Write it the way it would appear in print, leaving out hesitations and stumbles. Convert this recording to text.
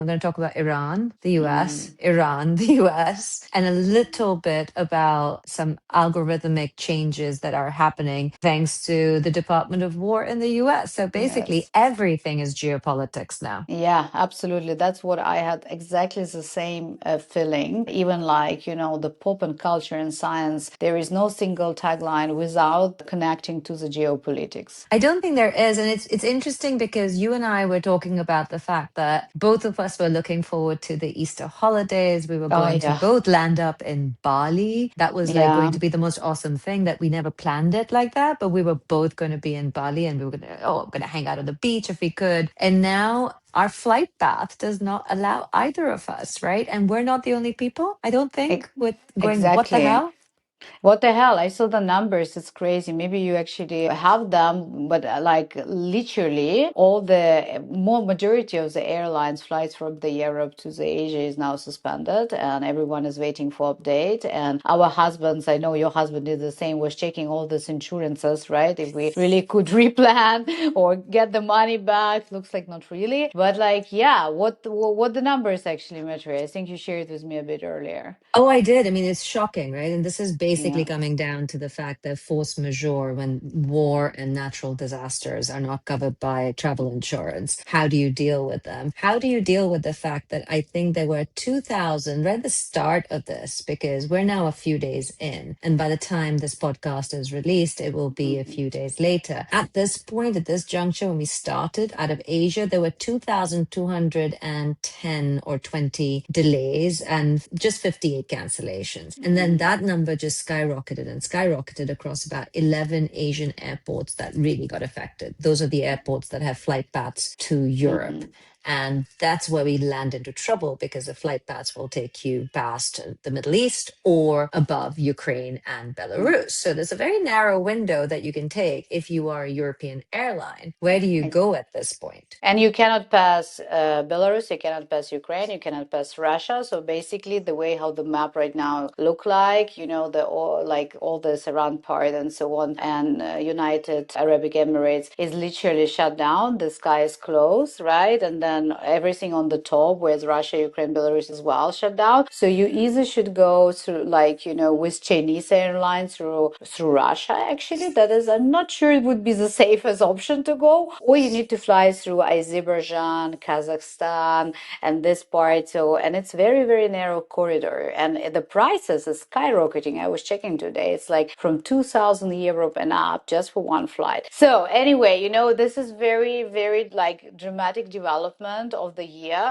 I'm going to talk about Iran, the US, Iran, the US, and a little bit about some algorithmic changes that are happening thanks to the Department of War in the US. So basically, Yes. everything is geopolitics now. Yeah, absolutely. That's what I had exactly the same feeling. Even like, the pop and culture and science, there is no single tagline without connecting to the geopolitics. I don't think there is. And it's interesting because you and I were talking about the fact that both of us were looking forward to the Easter holidays. We were Oh, going to yeah. both land up in Bali. That was like Yeah. going to be the most awesome thing that we never planned it like that, but we were both going to be in Bali and we were going to hang out on the beach if we could. And now our flight path does not allow either of us, right? And we're not the only people, I don't think, Ex- with going, what the Exactly. hell? What the hell? I saw the numbers. It's crazy. Maybe you actually have them, but like literally all the more majority of the airlines flights from the Europe to the Asia is now suspended and everyone is waiting for update. And our husbands, I know your husband did the same, was checking all these insurances, right? If we really could replan or get the money back. Looks like not really. But like, yeah, what the numbers actually, Maithreyi? I think you shared with me a bit earlier. Oh, I did. I mean, it's shocking, right? And this is basically Yeah. coming down to the fact that force majeure, when war and natural disasters are not covered by travel insurance, how do you deal with them? How do you deal with the fact that I think there were 2,000 right at the start of this, because we're now a few days in. And by the time this podcast is released, it will be a Mhm. few days later. At this point, at this juncture, when we started out of Asia, there were 2,210 or 20 delays and just 58 cancellations. And then Mhm. that number just skyrocketed and skyrocketed across about 11 Asian airports that really got affected. Those are the airports that have flight paths to Europe. Mhm. And that's where we land into trouble because the flight paths will take you past the Middle East or above Ukraine and Belarus. So there's a very narrow window that you can take if you are a European airline. Where do you go at this point? And you cannot pass Belarus, you cannot pass Ukraine, you cannot pass Russia. So basically, the way how the map right now look like, the all this Iran part and so on, and United Arabic Emirates is literally shut down. The sky is closed, right? And then everything on the top, whereas Russia, Ukraine, Belarus as well shut down. So you either should go through, like with Chinese airlines through Russia. Actually, that is, I'm not sure it would be the safest option to go, or you need to fly through Azerbaijan, Kazakhstan, and this part. So, and it's very, very narrow corridor, and the prices is skyrocketing. I was checking today; it's like from 2,000 euro and up just for one flight. So, anyway, this is very, very like dramatic development of the year.